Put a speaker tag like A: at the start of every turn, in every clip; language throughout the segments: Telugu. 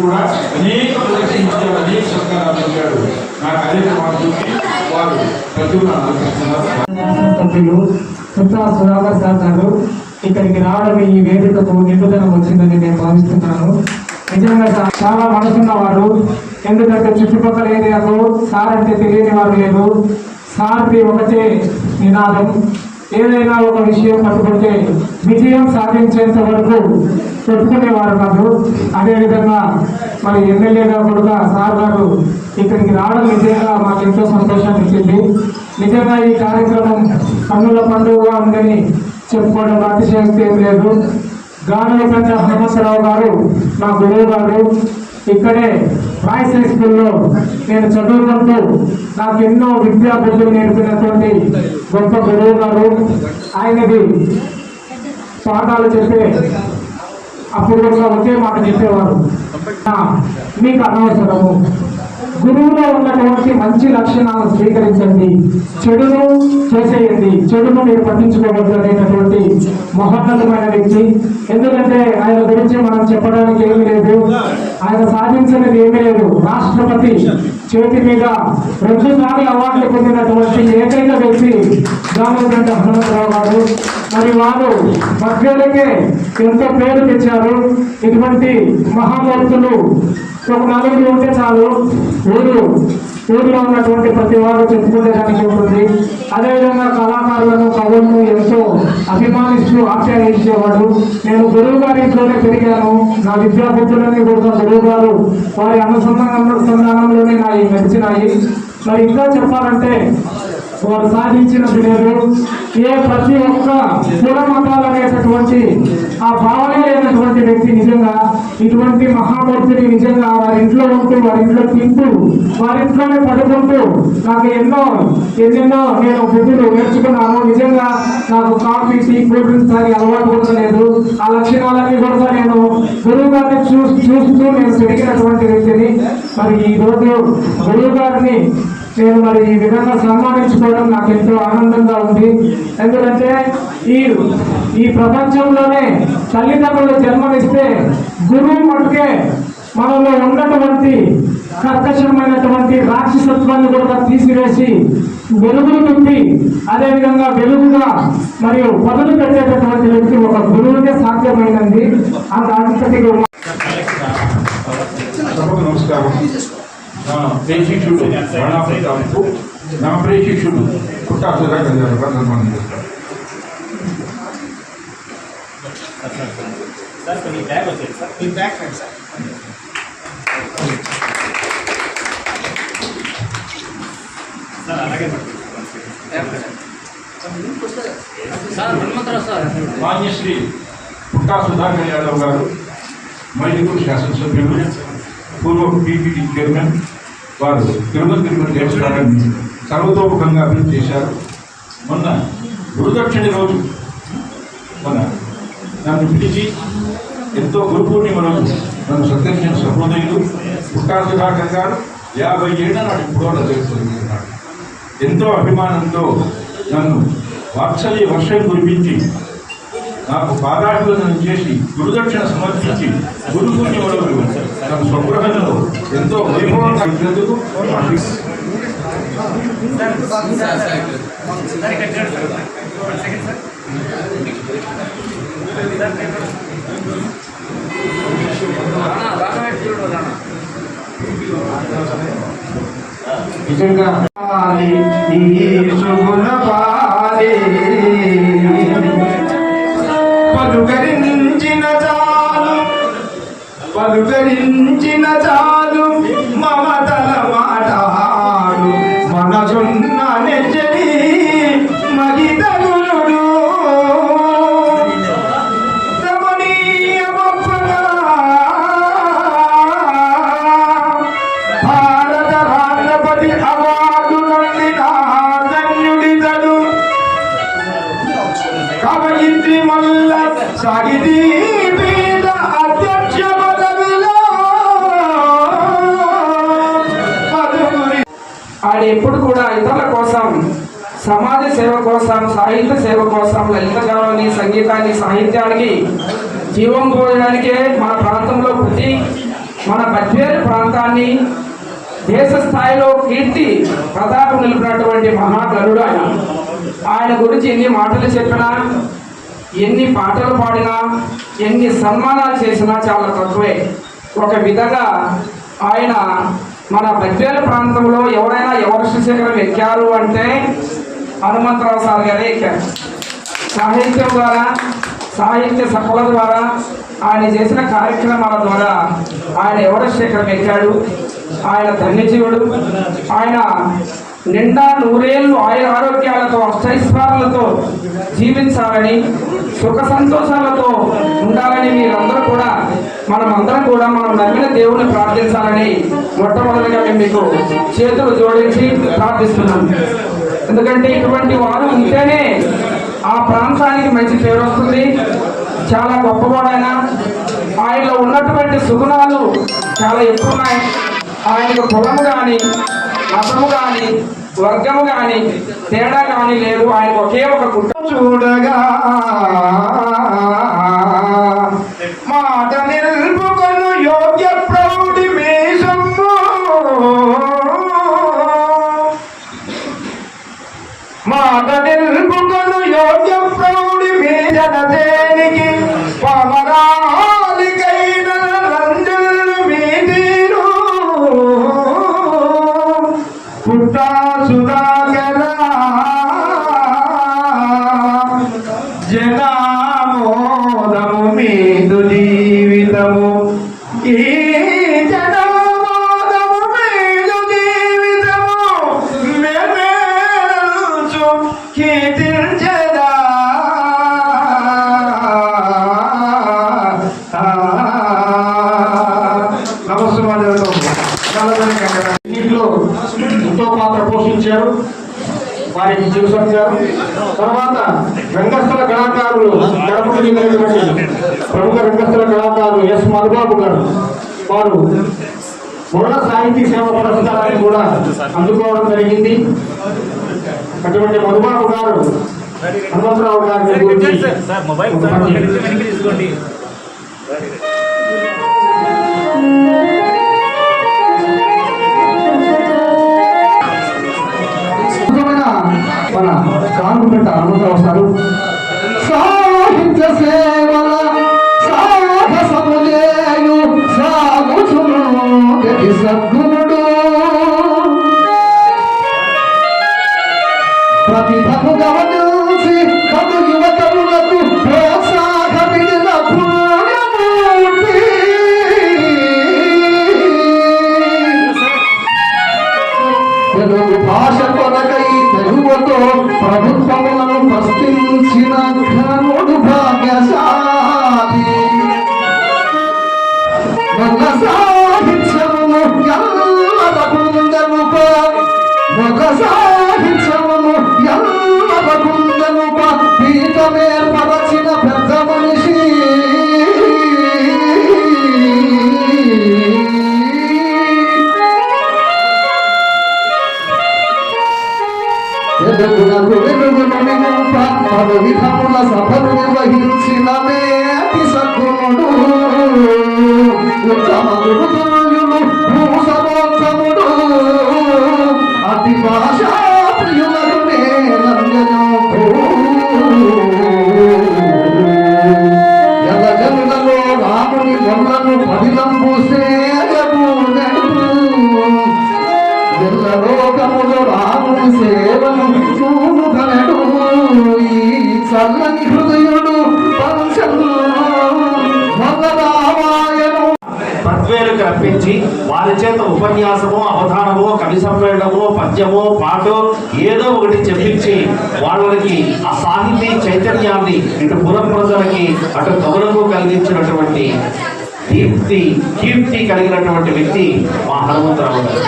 A: కూడా అనేక ప్రదర్శించారు, అనేక సత్కారాలు పొందాడు. నా కార్యక్రమాలు చూసి వారు ప్రతిభను
B: సభ్యులు సుతా సుధాకర్ సార్ గారు ఇక్కడికి రావడం ఈ వేదికకు నిండుదనం వచ్చిందని నేను భావిస్తున్నాను. నిజంగా చాలా మనసున్నవారు. ఎందుకంటే చుట్టుపక్కల ఏరియాలో సార్ అంటే తెలియని వారు లేదు. సార్ది ఒకటే నినాదం, ఏదైనా ఒక విషయం పట్టుకుంటే విజయం సాధించేంత వరకు పెట్టుకునేవారు కాదు. అదేవిధంగా మరి ఎమ్మెల్యేగా కూడా సార్ గారు ఇక్కడికి రావడం నిజంగా మాకు ఎంతో సంతోషాన్ని ఇచ్చింది. నిజంగా ఈ కార్యక్రమం కన్నుల పండుగగా ఉందని చెప్పుకోవడం అతిశయోక్తి ఏం లేదు. గానులకంట హనుమంతరావు గారు మా గురువు గారు. ఇక్కడే బాయ్స్ హై స్కూల్లో నేను చదువుకుంటూ నాకు ఎన్నో విద్యా బుద్ధులు నేర్పినటువంటి గొప్ప గురువు గారు. ఆయనది పాఠాలు చెప్పే అప్పుడు కూడా ఒకే మాట చెప్పేవారు, మీకు అనవసరము, గురువులో ఉన్నటువంటి మంచి లక్షణాలను స్వీకరించండి, చెడును చేసేయండి, చెడును మీరు పట్టించుకోవద్దు అనేటటువంటి మహోన్నతమైన వ్యక్తి. ఎందుకంటే ఆయన గురించి మనం చెప్పడానికి ఏమీ లేదు, ఆయన సాధించినది ఏమీ లేదు. రాష్ట్రపతి చేతి మీద 2 సార్లు అవార్డులు పొందినటువంటి ఏకైక వ్యక్తి గానులకంట హనుమంతరావు గారు. మరి వారు మధ్యలోకే ఎంతో పేరు తెచ్చారు. ఇటువంటి మహామూర్తులు ఒక 4 ఉంటే చాలు, ఊరిలో ఉన్నటువంటి ప్రతి వారు చెప్పుకునే దానికి ఉంటుంది. అదేవిధంగా కళాకారులను, కవులను ఎంతో అభిమానిస్తూ ఆప్యాయించేవాడు. నేను గురువు గారి ఇంట్లోనే పెరిగాను. నా విద్యాబుద్ధులని కూడా గురువు గారు వారి అనుసంధానంలోనే నా నడిచినాయి. మరి ఇంకా చెప్పాలంటే వారు సాధించినది లేదు. ప్రతి ఒక్క కుల మతాలు అనేటటువంటి ఆ భావనే లేనటువంటి వ్యక్తి. నిజంగా ఇటువంటి మహామూర్తిని నిజంగా వారి ఇంట్లో ఉంటూ, వారి ఇంట్లో తింటూ, వారి ఇంట్లోనే పడుకుంటూ నాకు ఎన్నెన్నో నేను బుద్ధులు నేర్చుకున్నాను. నిజంగా నాకు కాఫీ, టీ, కూల్ డ్రింక్స్ తాగి అలవాటు కూడా లేదు. ఆ లక్షణాలన్నీ కూడా నేను గురువు గారిని చూస్తూ నేను పెరిగినటువంటి వ్యక్తిని. మరి ఈ రోజు గురువు గారిని నేను మరి ఈ విధంగా సన్మానించుకోవడం నాకు ఎంతో ఆనందంగా ఉంది. ఎందుకంటే ఈ ప్రపంచంలోనే తల్లిదండ్రులు జన్మనిస్తే గురువు మటుకే మనలో ఉన్నటువంటి కర్కశమైనటువంటి రాక్షసత్వాన్ని కూడా తీసివేసి వెలుగులు నింపి, అదేవిధంగా వెలుగుగా మరియు పదులు పెట్టేటటువంటి వ్యక్తి ఒక గురువుకే సాధ్యమైనది. అంతటి
A: నమస్కారం. నా ప్రేక్షిక్షుడు ప్రాణాపేతాలకు నా ప్రేక్షిక్షుడు పుట్టా సుధాకర్ గారు సన్మానం చేస్తారు. మాన్యశ్రీ పుట్టా సుధాకర్ యాదవ్ గారు మైదుకూరు శాసనసభ్యులు, పూర్వ పీపీటీ చైర్మన్. వారు తిరుమల దేవస్థానాన్ని సర్వతోముఖంగా అభివృద్ధి చేశారు. మొన్న గురుదక్షిణ రోజు నన్ను పిలిచి ఎంతో గురు పూర్ణిమ రోజు నన్ను సత్కరించిన సహోదరులు పుట్టా సుధాకర్ గారు 50 ఏళ్ల నాడు ఇప్పుడు జరుగుతున్నాడు. ఎంతో అభిమానంతో నన్ను వాత్సల్య వర్షం కురిపించి నాకు పాదాభివందనం చేసి గురుదక్షిణ సమర్పించి గురు పూర్ణిమ రోజు తన స్వగృహంలో ఎంతో వైభవంగా ఇచ్చినందుకు నిజంగా
C: పలుకరించిన చాలు మమతల మాటాడు మనసున్న నెచ్చడి మగితగులుడు రమణీయ భారత రాష్ట్రపతి అవార్డు నుండి ధన్యుడితడు కవయిత్రి మల్ల సాగితీ ఎప్పుడు కూడా ఇతరుల కోసం, సమాజ సేవ కోసం, సాహిత్య సేవ కోసం, లలిత కళని, సంగీతాన్ని, సాహిత్యానికి జీవం పోయడానికే మన ప్రాంతంలో పుట్టి మన బద్వేలు ప్రాంతాన్ని దేశ స్థాయిలో కీర్తి ప్రతాపం నిలిపినటువంటి మహాగరుడు ఆయన. ఆయన గురించి ఎన్ని మాటలు చెప్పినా, ఎన్ని పాటలు పాడినా, ఎన్ని సన్మానాలు చేసినా చాలా తక్కువే. ఒక విధంగా ఆయన మన బద్వేలు ప్రాంతంలో ఎవరైనా ఎవరెస్ట్ శిఖరం ఎక్కారు అంటే హనుమంతరావు సార్ గారే ఎక్కారు. సాహిత్యం ద్వారా, సాహిత్య సభల ద్వారా, ఆయన చేసిన కార్యక్రమాల ద్వారా ఆయన ఎవరెస్ట్ శిఖరం ఎక్కాడు. ఆయన ధన్యజీవుడు. ఆయన నిండా నూరేళ్లు ఆరోగ్యాలతో అష్టైశ్వర్యాలతో జీవించాలని, సుఖ సంతోషాలతో ఉండాలని మీరందరూ కూడా, మనమందరం కూడా మనం నమ్మిన దేవుని ప్రార్థించాలని మొట్టమొదటిగా మేము మీకు చేతులు జోడించి ప్రార్థిస్తున్నాం. ఎందుకంటే ఇటువంటి వారు ఉంటేనే ఆ ప్రాంతానికి మంచి పేరు వస్తుంది. చాలా గొప్పవాడైన, ఆయనలో ఉన్నటువంటి సుగుణాలు చాలా ఎక్కువ ఉన్నాయి. ఆయనకు కులము కానీ, మతము కానీ, వర్గము కానీ, తేడా కానీ లేదు. ఆయనకు ఒకే ఒక కుటుంబం.
B: చూడగా మాట నిలుపుకొను యోగ్య ప్రౌఢి మీసమ్ము, మాట నిలుపుకొను యోగ్య ప్రౌఢి మీ జనదేనికి పమరాలికైన రంజులు మీ తీరు పుట్టా సుధాకర జనామోదము మీదు జీవితము, ఈ జనామోదము మీదు జీవితము మెరుచు కీర్తించెదా. నమస్కారం. ఎంతో పాత్ర పోషించారు. వారికి జీవసత్యారు. తర్వాత రంగస్థల కళాకారులు, గడపకు చెందినటువంటి ప్రముఖ రంగస్థల కళాకారులు ఎస్ మధుబాబు గారు, వారు పూర్ణ సాహితీ సేవ పురస్కారాన్ని కూడా అందుకోవడం జరిగింది. అటువంటి మధుబాబు గారు హనుమంతరావు గారి గురించి మన కానుకుంట హనుమంతరావు సారు సాహిత్య సేవల సాహసములేయు సాగుచును సద్గుణుడు, ప్రతిభను గమనించి కను యువతములకు ప్రోత్సాహమిడిన పుణ్యమూర్తి, తెలుగు భాష కొనకై తెలుగుతో ప్రభుత్వములను ప్రశ్నించిన ఘనుడు భాగ్యశాలి. ఒక సాహిత్యమును ఎల్లరకుందనుప, ఒక సాహిత్యమును ఎల్లరకుందనుప పీఠమేర్పరచిన పెద్ద మనిషి. పలు విధముల సభలు నిర్వహించిన మేటి సద్గుణుడు, ఉత్తమగుడు తుల్యుడు భూసమోత్తముడు, అతి భాషా ప్రియులకు నేనంజను ఎల్లజనులలో రాముని వల్లను పదిలంబు సేయము నెడుపు, ఎల్లలోకములు రాముని సేవను చూనుగనడు. ఈ చల్లని హృదయుడు
D: బద్వేలుకు రప్పించి వారి చేత ఉపన్యాసమో, అవధానమో, కవి సమ్మేళనమో, పద్యమో, పాటో ఏదో ఒకటి చెప్పించి వాళ్ళకి ఆ సాహితీ చైతన్యాన్ని ఇటు పురం ప్రజలకి అటు కవులకు కలిగించినటువంటి కీర్తి కలిగినటువంటి వ్యక్తి మా హనుమంతరావు గారు.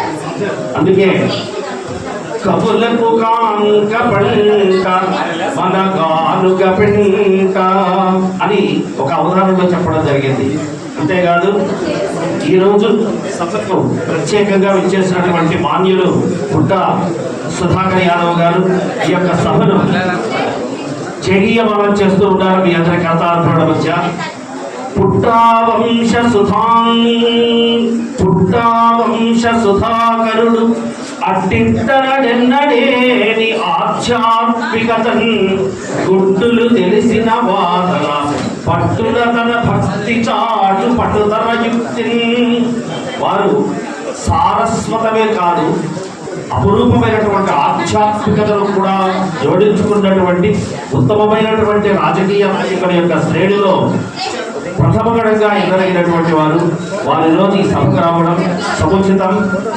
D: అందుకే కబులకు కాంక పంట మన గానుగ పెంట అని ఒక అవధానంలో చెప్పడం జరిగింది. అంతేకాదు ఈరోజు సభకు ప్రత్యేకంగా విచ్చేసినటువంటి మాన్యులు పుట్ట సుధాకర్ యాదవ్ గారు ఈ యొక్క సభను జగీయమానం చేస్తూ ఉన్నారు. మీ అందరి కర్తార్పణ మధ్య పుట్టావంశ సుధాకరుడు అట్టిట్టనడెన్నడేని ఆధ్యాత్మికతన్ గుడ్డులు తెలిసిన వాదన పట్టుల తన భక్తి చాటు పట్టుదల యుక్తి. వారు సారస్వతమే కాదు, అపురూపమైనటువంటి ఆధ్యాత్మికతను కూడా జోడించుకున్నటువంటి ఉత్తమమైనటువంటి రాజకీయ నాయకుల యొక్క శ్రేణిలో ప్రథమగణంగా ఎన్నదగినటువంటి వారు. వారిలో ఈ సభకు రావడం సముచితం,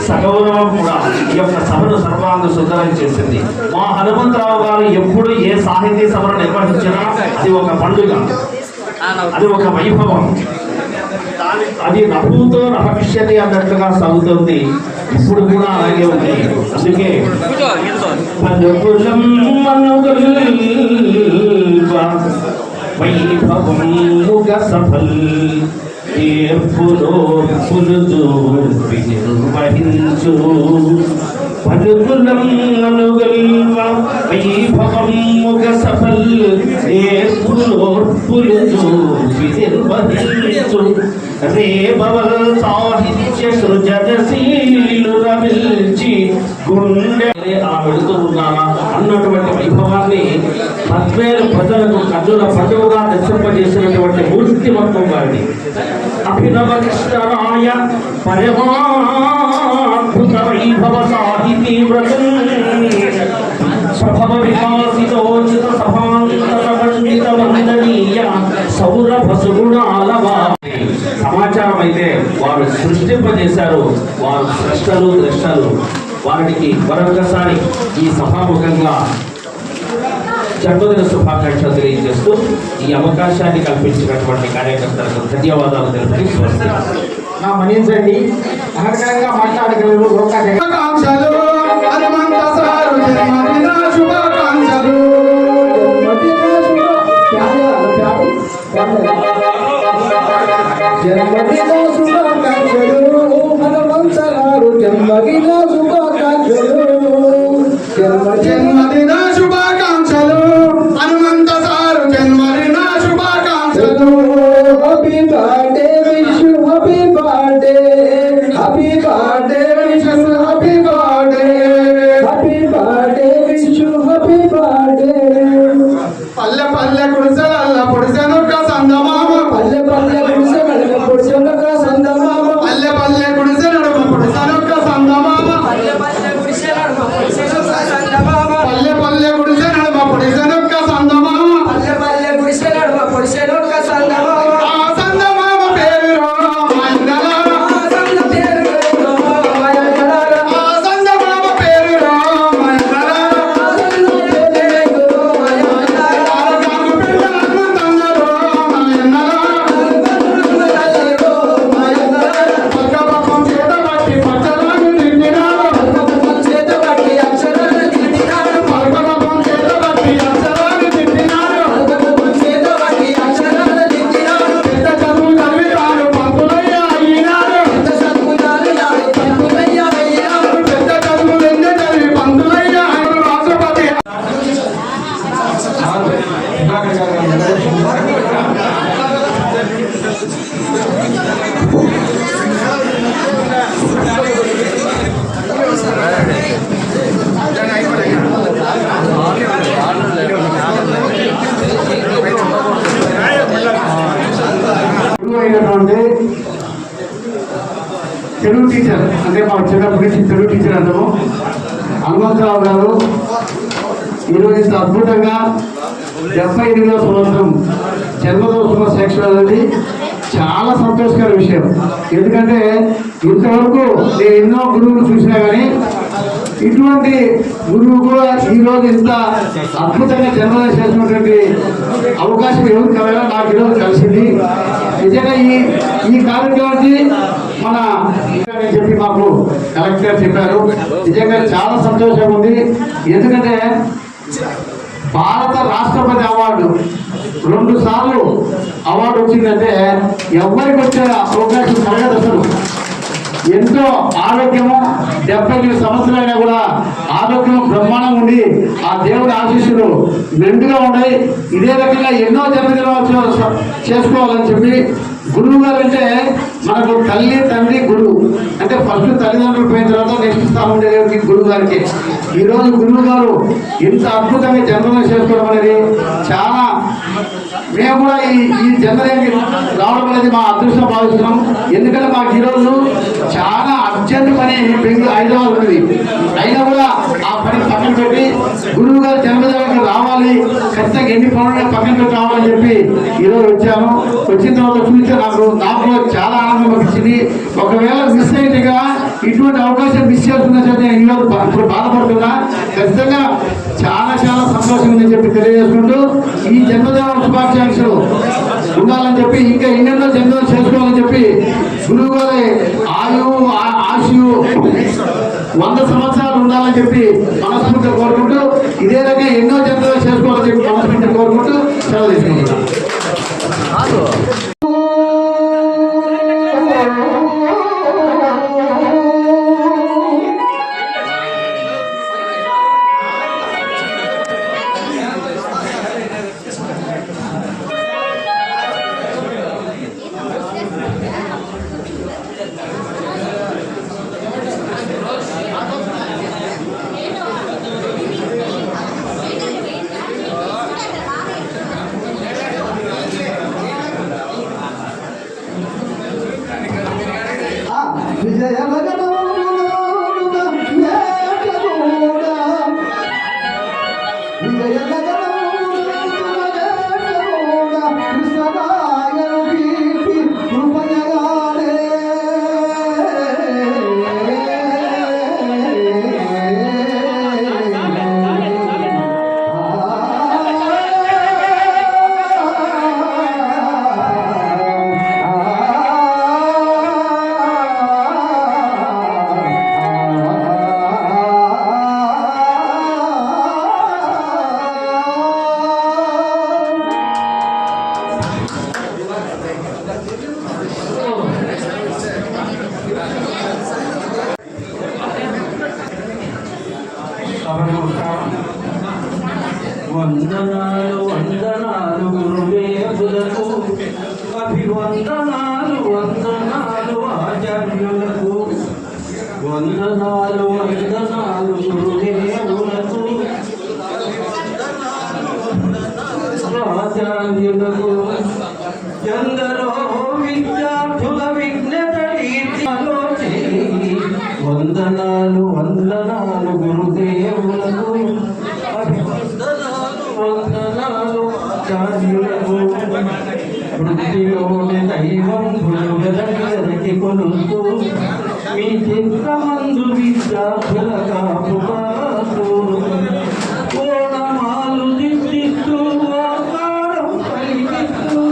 D: సగౌరవం కూడా ఈ యొక్క సభను సర్వాంగ సుందరం చేసింది. మా హనుమంతరావు గారు ఎప్పుడు ఏ సాహితీ సభను నిర్వహించినా అది ఒక పండుగ, అది ఒక వైభవం, అది నభూతో నభవిష్యతి అన్నట్లుగా సాగుతుంది. ఇప్పుడు కూడా అలాగే ఉంది. అందుకే వైభవముగ సఫల్ నిర్వహించు పలుకులమ్మనుగల్వ వైభవముగ సఫల్ నిర్వహించు రేబవల్ సాహిత్య సృజనశీలు రమిల్చి గుండె ఆ వెళుతూ ఉన్నానా అన్నటువంటి వైభవాన్ని పద్వేలు ప్రజలకు కన్నుల పండుగగా దర్శింపజేసినటువంటి మూర్తిమత్వం వారిని. అభినవ కృష్ణరాయ పరమాద్భుత వైభవ సాహితీ వ్రతం స్వభవ వికాసితోచిత సభాంతర పండిత వందనీయ సౌరభ సుగుణాలవా. సమాచారం అయితే వారు సృష్టింపజేశారు, వారు సృష్టలు ద్రష్టలు. వారికి మరొకసారి ఈ సభాముఖంగా జన్మదిన శుభాకాంక్షలు తెలియజేస్తూ ఈ అవకాశాన్ని కల్పించినటువంటి కార్యకర్తలకు ధన్యవాదాలు తెలుపుతూ స్వస్తి.
B: నా మన్నించండి, అనర్గళంగా మాట్లాడగలరు.
E: శుభాకాంక్షలు హనుమంత సారు జన్మదిన శుభాకాంక్షలు.
B: జన్మదిన శుభాకాంక్షలు హనుమంత గారు, జన్మదిన శుభాకాంక్షలు.
E: జన్మదిన శుభాకాంక్షలు హనుమంత సారు జన్మదిన శుభాకాంక్షలు.
B: Happy birthday wish you, happy birthday, happy birthday wish you, happy birthday, happy birthday wish you, happy birthday.
E: పల్లె పల్లె కుడిసెలల్ల పొడిసెనొక్క సందమామ,
B: పల్లె పల్లె గుడిసె నడుమ పొడిసెనొక్క సందమామ,
E: పల్లె పల్లె కుడిసె నడుమ పొడిసెనొక్క సందమామ,
B: పల్లె పల్లె గుడిసె నడుమ పొడిసెనొక్క సందమామ,
E: పల్లె పల్లె కుడిసె నడుమ పొడిసెనొక్క సందమామ.
B: పల్లె పల్లె గుడిసె నడుమ పొడిసెనొక్క సందమామ.
E: ఆ సందమామ పేరు రామాయణలా,
B: ఆ సంద పేరు రామాయణలారా,
E: ఆ సందమామ పేరు రామాయణలా.
B: ఆ సంద పేరు రామాయణలారా,
E: ఆరగాకు పిల్లలకు తన్నరు రామాయణలా. పక్కపక్కం చేత పట్టి పచ్చలాగు తిట్టినారు,
B: పక్కపక్కం చేత పట్టి అక్షరాలు తిట్టినారు,
E: పక్కపక్కం చేత పట్టి అక్షరాలు తిట్టినారు.
B: పక్కపక్కం చేత పట్టి అక్షరాలు తిట్టినారు.
E: పెద్ద చదువు చదివినారు పంతులయ్య అయినారు,
B: పెద్ద చదువులాలు నాడు పంతులయ్య అయ్యారు.
E: పెద్ద చదువులెన్నో చదివి పంతులయ్య అయిన రాష్ట్రపతి.
B: గురువు అయినటువంటి తెలుగు టీచర్, అంటే మా చిన్నప్పటి నుంచి తెలుగు టీచర్ అంటాము, హనుమంతరావు గారు ఈరోజు ఇంత అద్భుతంగా 78వ సంవత్సరం జన్మదినోత్సవ శిక్షణ అనేది చాలా సంతోషకర విషయం. ఎందుకంటే ఇంతవరకు నేను ఎన్నో గురువులు చూసినా కానీ ఇటువంటి గురువు కూడా ఈరోజు ఇంత అద్భుతంగా జన్మదినం చేసినటువంటి అవకాశం ఎవరు కలగా నాకు ఈరోజు కలిసింది. నిజంగా ఈ కార్యక్రమానికి మన అని చెప్పి మాకు కలెక్టర్ చెప్పారు. నిజంగా చాలా సంతోషంగా ఉంది. ఎందుకంటే భారత రాష్ట్రపతి అవార్డు 2 సార్లు అవార్డు వచ్చిందంటే ఎవరికి వచ్చే అవకాశం కలగదు. అసలు
F: ఎంతో ఆరోగ్యము 70 సంవత్సరాలైనా కూడా ఆరోగ్యం బ్రహ్మాండం ఉండి ఆ దేవుడి ఆశీస్సులు మెండుగా ఉన్నాయి. ఇదే రకంగా ఎన్నో జన్మదినోత్సవాలు చేసుకోవాలని చెప్పి గురువు గారు అంటే మనకు తల్లి తండ్రి గురువు అంటే ఫస్ట్ తల్లిదండ్రులు పోయిన తర్వాత నెక్స్ట్ స్థానం ఉండేది గురువు గారికి. ఈరోజు గురువు గారు ఇంత అద్భుతంగా జన్మదినం చేసుకోవడం అనేది చాలా మేము కూడా ఈ జన్మదినానికి రావడం అనేది మా అదృష్టం భావిస్తున్నాం. ఎందుకంటే మాకు ఈరోజు చాలా అర్జెంట్ పని బెంగళూరు హైదరాబాద్ ఉంది. అయినా కూడా ఆ పని పక్కన పెట్టి గురువు గారి జన్మదినానికి రావాలి, ఖచ్చితంగా ఎన్ని పనులు పక్కన పెట్టి రావాలని చెప్పి ఈరోజు వచ్చాను. వచ్చిన తర్వాత చూస్తే నాకు చాలా ఆనందం అనిపించింది. ఒకవేళ మిస్ అయితే ఇటువంటి అవకాశం మిస్ చేస్తున్నా చెప్పి నేను ఈరోజు ఇప్పుడు బాధపడుతున్నా. ఖచ్చితంగా చాలా చాలా సంతోషం ఉందని చెప్పి తెలియజేసుకుంటూ ఈ జన్మదిన శుభాకాంక్షలు ఉండాలని చెప్పి ఇంకా ఎన్నెన్నో జన్మదినం చేసుకోవాలని చెప్పి గురువు గారి ఆశయు 100 సంవత్సరాలు ఉండాలని చెప్పి మనస్ఫూర్తిగా కోరుకుంటూ ఇదే రకంగా ఎన్నో జన్మదినం చేసుకోవాలని చెప్పి మనస్ఫూర్తిగా కోరుకుంటూ సెలవు తీసుకుంటున్నాను.
G: వందనాలు వందనాలు గురుదేవులకు, అభివందనాలు వందనాలు ఆచార్యులకు, వందనాలు వందనాలు గురుదేవులకు, ఆచార్యులకు. ఎందరో విద్యార్థుల విజ్ఞత తీర్చిలో చేరి వందనాలు వందనాలు గురుదేవులకు, వందనాలు ఆచార్యులకు. వృత్తిలోని దైవం గురువెదకి కొలుస్తూ మీ చిత్రమందు విద్యార్థుల కాపుకాస్తూ ఓణమాలు దిద్దిస్తూ ఆకారం పలికిస్తూ,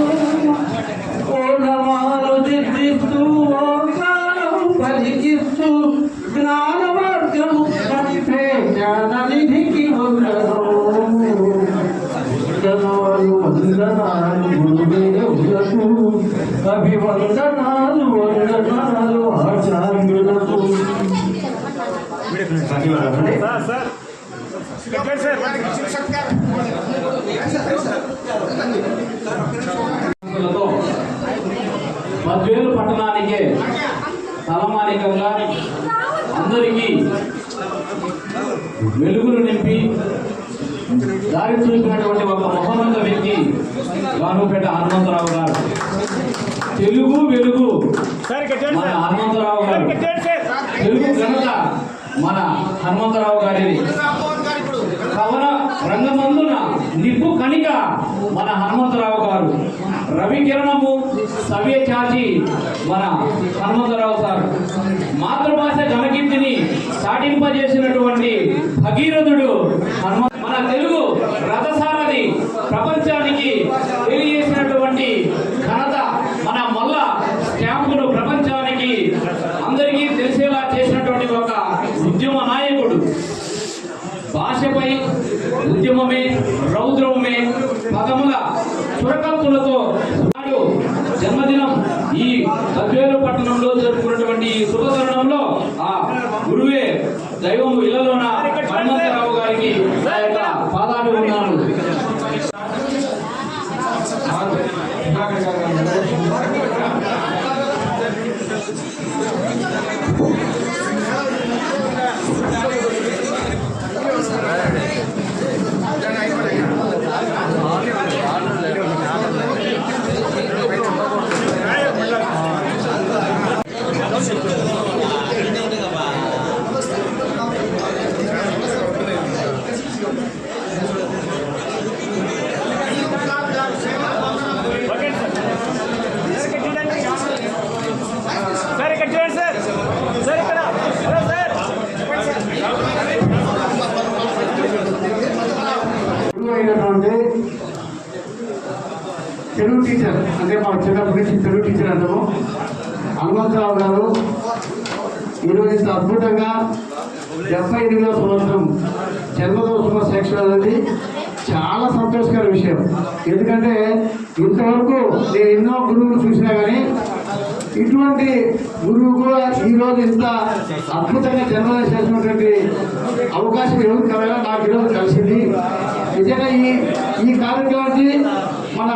G: ఓణమాలు దిద్దిస్తూ ఆకారం పలికిస్తూ జ్ఞాన మార్గము కనిపే జ్ఞాననిధికి వందనాలు వందనాలు గురుదేవులకు, అభివందనాలు వందనాలు ఆచార్యులకు.
C: బద్వేలు పట్టణానికే తలమానికంగా అందరికీ వెలుగులు నింపి దారి చూపినటువంటి ఒక మహోన్నత వ్యక్తి గానుపేట హనుమంతరావు గారు. తెలుగు వెలుగు మన హనుమంతరావు గారు, తెలుగు ఘనత మన హనుమంతరావు గారిని, కవన రంగమందున నిప్పు కణిక మన హనుమంతరావు గారు, రవికిరణము సవ్య చాచి మన హనుమంతరావు సార్, మాతృభాష ఘనకీర్తిని సాటింపజేసినటువంటి భగీరథుడు మన తెలుగు రథసారథి, ప్రపంచానికి తెలియజేసినటువంటి ఘనత మన మల్ల స్టాంపును ప్రపంచానికి అందరికీ తెలిసేలా చేసినటువంటి ఒక ఉద్యమ నాయకుడు. భాషపై ఉద్యమమే రౌద్రమే పదముల చురకత్తులతో నాడు జన్మదినం ఈ బద్వేలు పట్టణంలో జరుపుకున్నటువంటి శుభ దైవము ఇళ్లలోన హనుమంతరావు గారికి నా యొక్క పాదాలు ఉన్నాను.
F: అయినటువంటి తెలుగు టీచర్ అంటే మా చిన్నప్పటి నుంచి తెలుగు టీచర్ అంటాము హనుమంతరావు గారు ఈరోజు ఇంత అద్భుతంగా 78వ సంవత్సరం జన్మదినోత్సవ శిక్షణ అనేది చాలా సంతోషకర విషయం. ఎందుకంటే ఇంతవరకు నేను ఎన్నో గురువులు చూసినా కానీ ఇటువంటి గురువు కూడా ఈరోజు ఇంత అద్భుతంగా జన్మదినం చేసినటువంటి అవకాశం ఎవరు కలగా నాకు ఈరోజు కలిసింది. నిజంగా ఈ కార్యక్రమానికి మన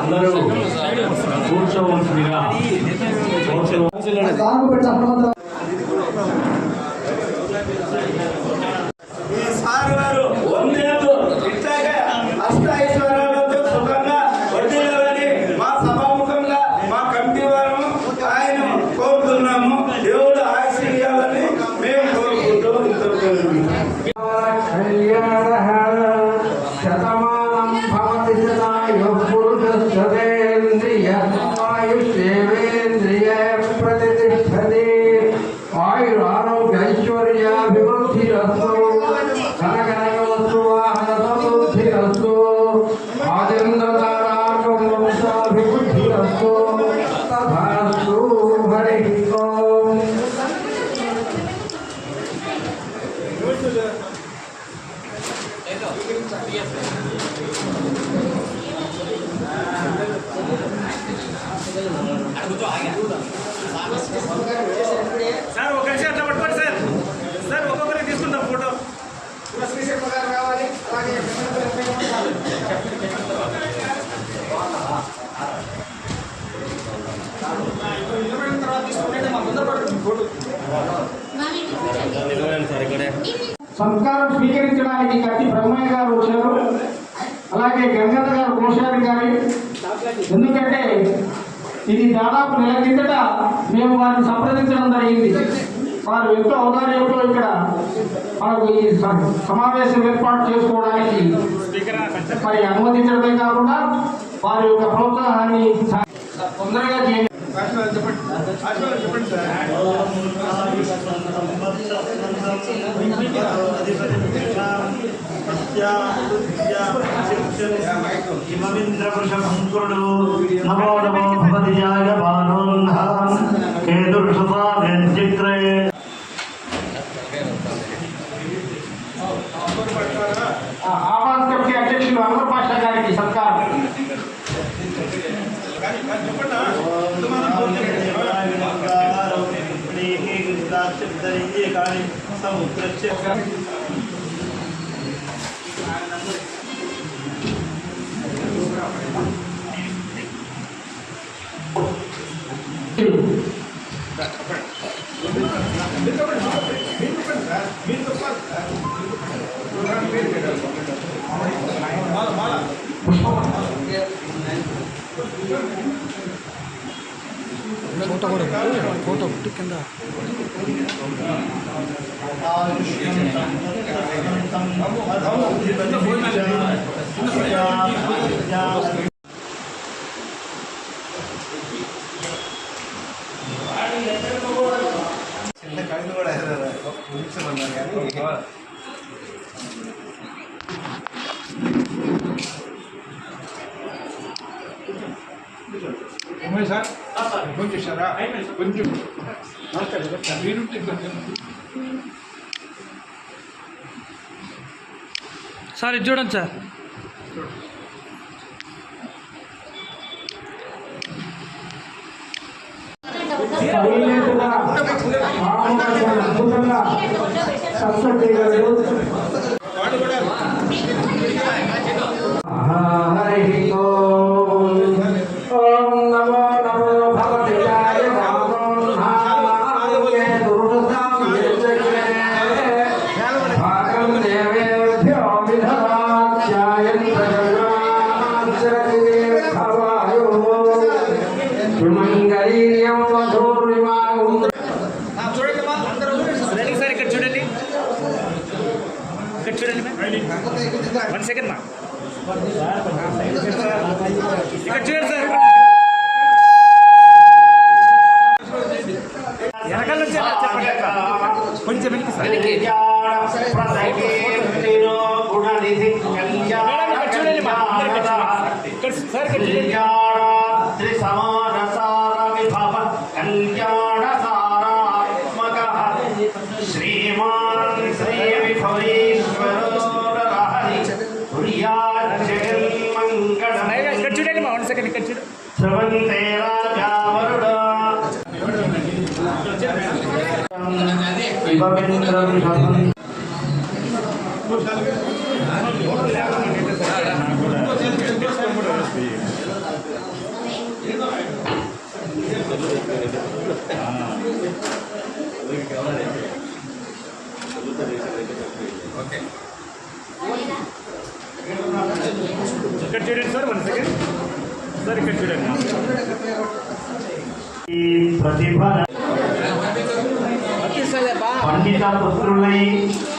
D: అందరూ కూర్చోవలసిందిగా
E: ఈ సార్ గారు వందేళ్ళు ఇట్లాగే అష్ట ఐశ్వర్యాలతో సుఖంగా వడ్డీలని మా సభాముఖంగా మా కమిటీ వారు ఆయన కోరుతున్నాము. దేవుడు ఆశీర్వాదాలని మేము కోరుకుంటూ
C: శతమానం భవతి శతాయుః పురుషస్యేంద్రియ ఆయుష్యేంద్రియ ప్రతిష్టతి ఆయురారోగ్య ఐశ్వర్యాభివృద్ధిరస్తు ధనకనకవస్తు వాహన సమృద్ధిరస్తు ఆజంద్రతారాకం వంశాభివృద్ధిరస్తు తథాస్తు. హరి ఓం.
E: సార్ ఒక నిమిషం అట్లా పట్టుకోండి సార్. సార్ ఒక్కొక్కరికి తీసుకుంటాం ఫోటో.
B: సంస్కారం స్వీకరించడానికి కత్తి బ్రహ్మయ్య గారు వచ్చారు, అలాగే గంగన్న గారు కోశారి గారి. ఎందుకంటే ఇది దాదాపు నెల కిందట మేము వారిని సంప్రదించడం జరిగింది. వారు ఎంతో ఔదార్యంతో ఇక్కడ మనకు ఈ సమావేశం ఏర్పాటు చేసుకోవడానికి మరి అనుమతించడమే కాకుండా వారి యొక్క ప్రోత్సాహాన్ని తొందరగా చేయండి.
D: నమో నమో భవతియాయ బాణోన్ధాం కేతుర్షుతావ్యక్రే
B: ఆవాస్ కమిటీ అధ్యక్షులు అన్వర్ పాషా గారికి సత్కారం.
H: ఫోటో కింద
A: సార్ ఫోన్ చేశారా? కొంచెం
H: సార్ ఇది చూడండి సార్.
A: ఏ
B: సత్సతి గారు, హరి ఓం నమో నమో భగవతాయ భాగం దేవేభ్యో మంగళీయం వధూర్విమాం.
E: చూడండి మా అందరూ రెడీ సార్, ఇక్కడ చూడండి, ఇక్కడ చూడండి. 1 సెకండ్ మా ఇక్కడ చూడండి సార్, వెనకాల నుంచి చెప్పండి, కొంచెం వెనక్కి సార్. మేడం ఇక్కడ చూడండి మా ఇక్కడ సార్, ఇక్కడ చూడండి.
D: శ్రీమాన్ శ్రీ విభవేశ్వరో హరి జగన్మంగళం.
E: ఇక్కడ చూడండి మా 1 సెకండ్, ఇక్కడ చూడండి.
D: శ్రవంతే రాజావరుడ
E: ఇక్కడ చూడండి సార్, 1 సెకండ్ సార్, ఇక్కడ చూడండి.
D: ఈ ప్రతిభ పండిత పుత్రులై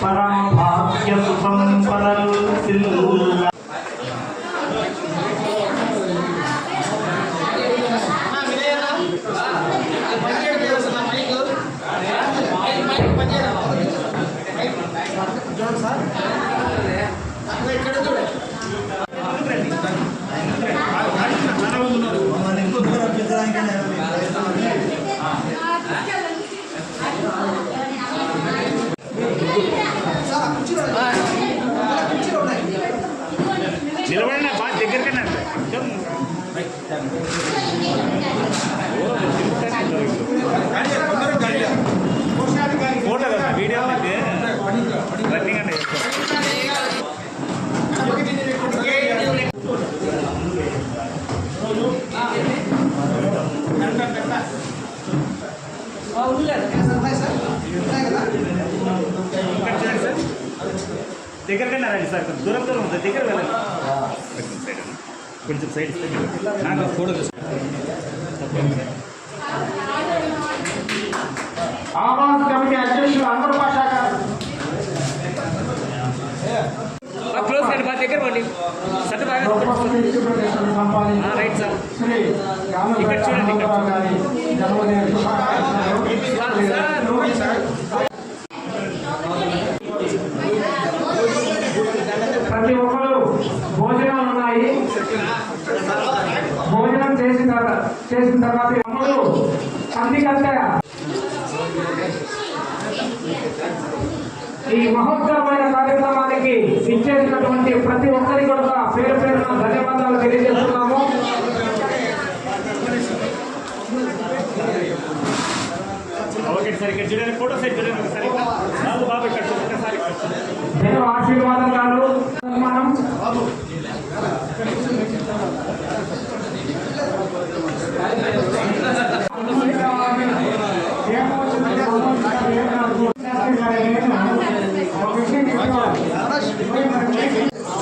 D: పరమ భాగ్య సుసంపదలు సిల్ల.
E: నిలబడిన బాగా దగ్గరకన్నా ఫోటో కదా, వీడియో అయితే రన్నింగ్ అంటే దగ్గరకన్నా రండి సార్, దూరం దూరం ఉంది, దగ్గర వెళ్ళండి. కొంచెం సైడ్ ఇస్తే నాకు ఫోటో
B: ఆవాస్ కమిటీ అధ్యక్షులు అన్వర్ పాషా గారు,
E: క్లోజ్ కండి, బాగా దగ్గర పోండి. సట్ బాగా రైట్ సార్.
B: శ్రీ
E: ఇక్కడ చూడండి, ఇక్కడ
B: జన్మదిన శుభాకాంక్షలు. ప్రతి ఒక్కరు భోజనాలు ఉన్నాయి. భోజనం చేసిన తర్వాత అమ్మలు అందుకంటే ఈ మహోత్తరమైన కార్యక్రమానికి ఇచ్చేసినటువంటి ప్రతి ఒక్కరికి కూడా పేరు పేరున ధన్యవాదాలు తెలియజేస్తున్నాము.
E: ఓకే సార్, ఇక్కడ చూడండి, ఫోటో సైడ్ చూడండి ఒకసారి. బాబు బాబు ఇక్కడ చూడండి ఒకసారి.
B: దేవ ఆశీర్వాదాలు మనం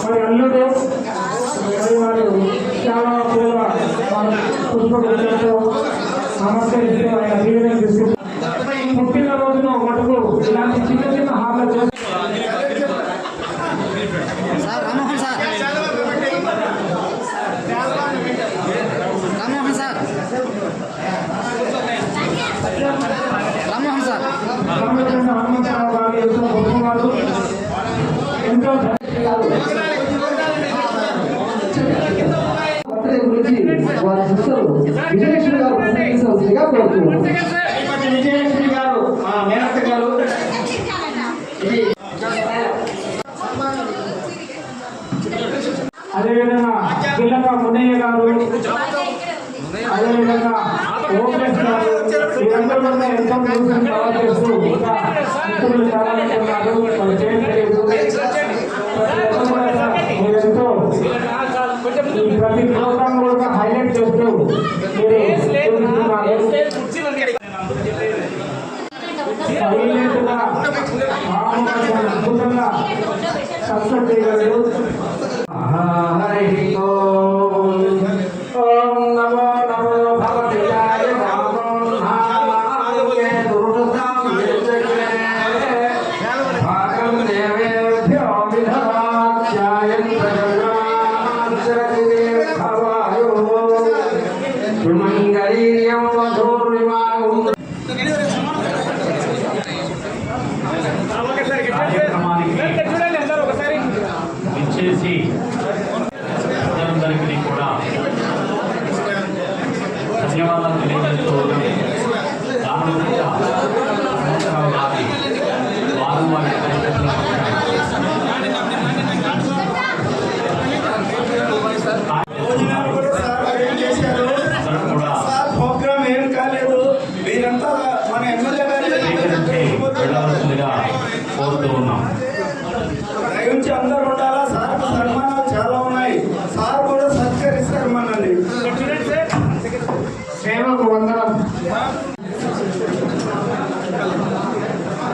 B: మరి అల్లుడు మరి వారు చాలా పూల పుష్పగుచ్చాలతో నమస్కరిస్తూ ఆయన దీవెన తీసుకుంటారు. పుట్టిన రోజున మటుకు ఇలాంటి చిన్న చిన్న హార్లు
I: Rammohan sir, Rammohan sir, Rammohan sir,
B: Hanumantharao గారు ఎంతో గొప్పవారు, ఎంతో గురించి వారి సిస్టర్ విజయశ్రీ గారు ప్రసంగించవలసిందిగా కోరుతున్నారు. విజయశ్రీ గారు మా మేనత్త గారు, అదేవిధంగా పిల్లక మునయ్య గారు, అదేవిధంగా ఓపేష్ గారు, మీరందరూ కూడా ఎంతో ప్రోత్సాహం బాగా చేస్తూ ఇంకా మిత్రులు చాలా మంది ఉన్నారు. వాళ్ళు చేయడం తెలియదు. మీరెంతో ఈ ప్రతి ప్రోగ్రామ్ కూడా హైలైట్ చేస్తూ మీరు చూపిస్తున్నారు. అద్భుతంగా సక్సెస్ చేయగలరు. హరి ఓం నమో నమో భగవతాయ భాగం దేవేభ్యో సుమంగళీయం వధూర్విమానం
D: ఇచ్చేసి అందరికీ కూడా ధన్యవాదాలు తెలియజేస్తూ దాని వారు వారి
G: ప్రోగ్రామ్ ఏం కాలేదు. మీరంతా మన ఎమ్మెల్యే గారు
D: వెళ్ళవలసిందిగా కోరుతూ ఉన్నాం.
G: దయించి అందరూ ఉండాలా. సార్ సన్మానాలు చాలా ఉన్నాయి. సార్ కూడా సత్కరిస్తారు మనల్ని.
B: సేవకు వందనం.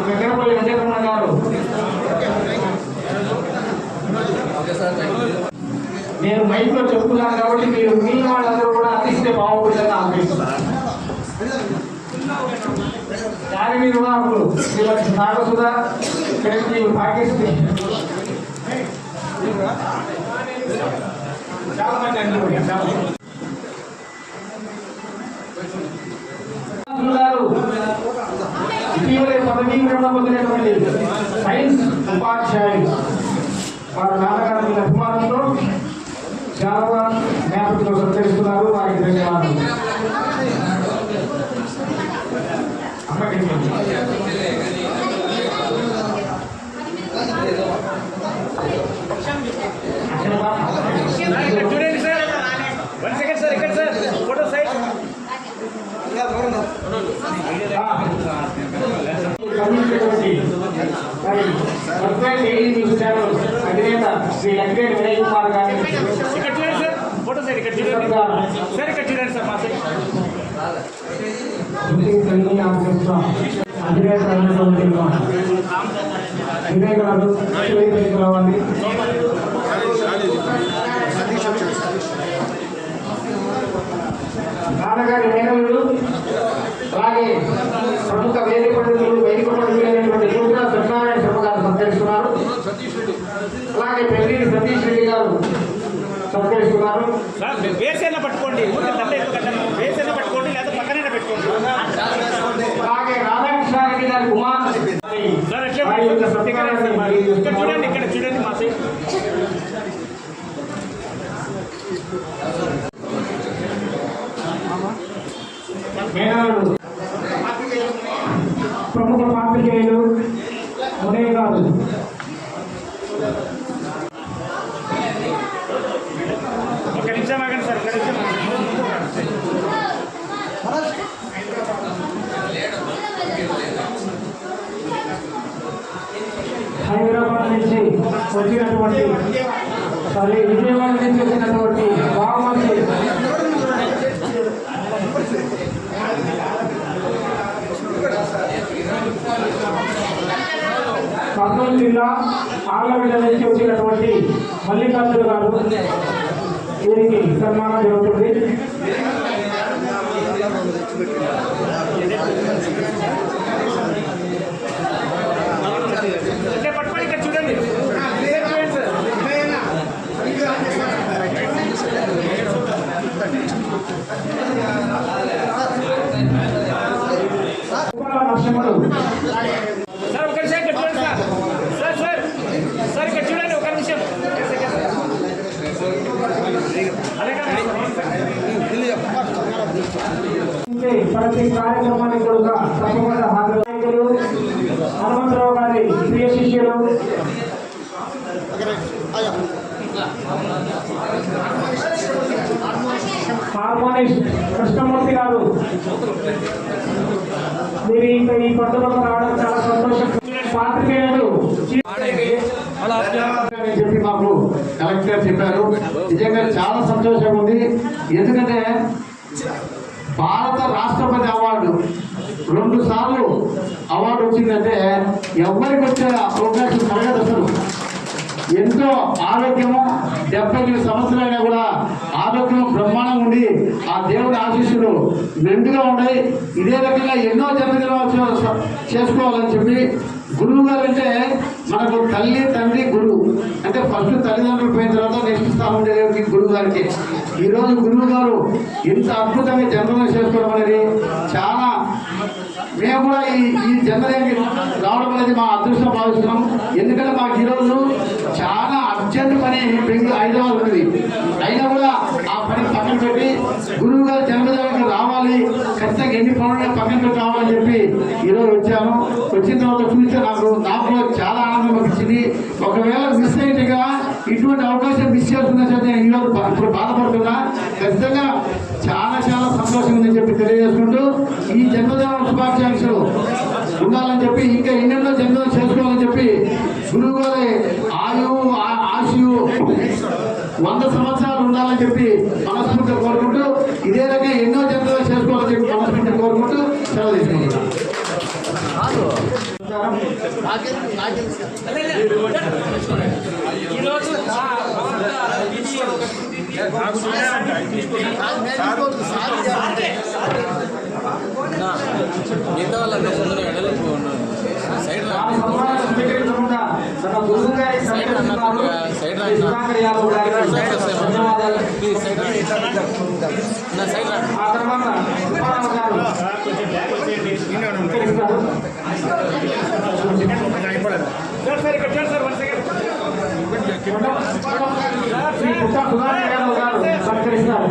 B: వెంకటపల్లి వెంకటరమణ గారు నేను మైక్ లో చెప్తున్నాను కాబట్టి మీరు మిగిలిన వాళ్ళందరూ కూడా అందిస్తే బాగుంటుందని ఆలోచిస్తున్నారు. దాని నిర్వాహకులు నాగసుధా చిరంజీవి పాకిస్తాన్ చాలా మంది అండి గారు ఇటీవలే పదవీ విరమణ పొందినటువంటి సైన్స్ ఉపాధ్యాయులు వారి నాన్నగారి మీద అభిమానంతో చాలా జ్ఞాపకంతో సత్కరిస్తున్నారు. వారికి ధన్యవాదాలు.
E: చూడండి సార్, 1 సెకండ్ సార్, ఇక్కడ సార్ ఫోటో సైడ్
B: అధినేత శ్రీ వెంకటేశ్వర వినయ్ కుమార్ గారి
E: ఇక్కడ చూడండి సార్, ఫోటో సైడ్ ఇక్కడ చూడండి సార్, ఇక్కడ చూడండి సార్ మా సైడ్
B: అధినేత వినయ్ గారు రావాలి. నాన్నగారి మేనల్లుడు అలాగే ప్రముఖ వేదిక పండితులు అయినటువంటి సూర్య సత్యనారాయణ శర్మ గారు సత్కరిస్తున్నారు. అలాగే పెళ్లి సతీష్ రెడ్డి గారు సత్కరిస్తున్నారు.
E: సార్ వేసైనా పట్టుకోండి, వేసైనా పట్టుకోండి లేదా పక్కనైనా పెట్టుకోండి.
B: అలాగే రాధాకృష్ణారెడ్డి గారి కుమార్
E: సార్ ఎట్లా ఇక్కడ చూడండి, ఇక్కడ చూడండి మా సైడ్
B: మేనల్లుడు ప్రముఖ పాత్రికేయులు ఉదయ్ గారు
E: ఒక నిమిషం ఆగండి సార్, ఒక నిమిషం.
B: హైదరాబాద్ నుంచి వచ్చినటువంటి విజయవాడ నుంచి వచ్చినటువంటి బాగుమతి కర్నూలు జిల్లా ఆళ్లగడ్డ నుంచి వచ్చినటువంటి మల్లికార్జున గారు వీరికి సన్మానం జరుగుతుంది.
E: పట్టుకోండి, ఇక్కడ చూడండి.
B: నరసింహుడు
E: సార్ ఒక నిమిషం ఇక్కడ చూడండి సార్, సార్ సార్ సార్ ఇక్కడ చూడండి ఒక నిమిషం.
B: ప్రతి కార్యక్రమానికి కూడా తప్పకుండా హాజరు. హనుమంతరావు గారి ప్రియ శిష్యులు హార్మోనిస్ట్ కృష్ణమూర్తి గారు మీరు ఇంకా ఈ పండుగకు రావడం చాలా సంతోషం. పాత్రికేయులు
F: అని చెప్పి మాకు కలెక్టర్ చెప్పారు. నిజంగా చాలా సంతోషంగా ఉంది. ఎందుకంటే భారత రాష్ట్రపతి అవార్డు 2 సార్లు అవార్డు వచ్చిందంటే ఎవరికి వచ్చే అవకాశం కలగదు. అసలు ఎంతో ఆరోగ్యము 78 సంవత్సరాలైనా కూడా ఆరోగ్యం బ్రహ్మాండంగా ఉండి ఆ దేవుడి ఆశీస్సులు మెండుగా ఉన్నాయి. ఇదే రకంగా ఎన్నో జన్మదినాలు చేసుకోవాలని చెప్పి గురువు గారు అంటే మనకు తల్లి తండ్రి గురువు అంటే ఫస్ట్ తల్లిదండ్రులు పోయిన తర్వాత నెక్స్ట్ స్థానం ఉండేది గురువు గారికి. ఈరోజు గురువు గారు ఇంత అద్భుతంగా జన్మదినం చేసుకోవడం అనేది చాలా మేము కూడా ఈ జన్మదినానికి రావడం అనేది మా అదృష్టం భావిస్తున్నాం. ఎందుకంటే మాకు ఈరోజు చాలా అర్జెంట్ పని హైదరాబాద్ ఉంది. అయినా కూడా ఆ పని పక్కన పెట్టి గురువు గారు జన్మదినానికి రావాలి, ఖచ్చితంగా ఎన్ని పనులు పక్కన పెట్టి రావాలని చెప్పి ఈరోజు వచ్చాను. వచ్చిన తర్వాత చూస్తే నాకు చాలా ఆనందం అనిపించింది. ఒకవేళ మిస్ అయినట్టుగా ఇటువంటి అవకాశం మిస్ చేస్తున్నా సరే ఈరోజు ఇప్పుడు బాధపడుతున్నా. ఖచ్చితంగా చాలా చాలా సంతోషం ఉందని చెప్పి తెలియజేసుకుంటూ ఈ జన్మదిన శుభాకాంక్షలు ఉండాలని చెప్పి ఇంకా ఎన్నెన్నో జన్మదినం చేసుకోవాలని చెప్పి గురువు గారి ఆశయు 100 సంవత్సరాలు ఉండాలని చెప్పి మనస్ఫూర్తిగా కోరుకుంటూ ఇదే రకంగా ఎన్నో జన్మదినం చేసుకోవాలని చెప్పి మనస్ఫూర్తిగా కోరుకుంటూ సెలవు తీసుకుంటున్నాను.
B: సత్కరిస్తారు.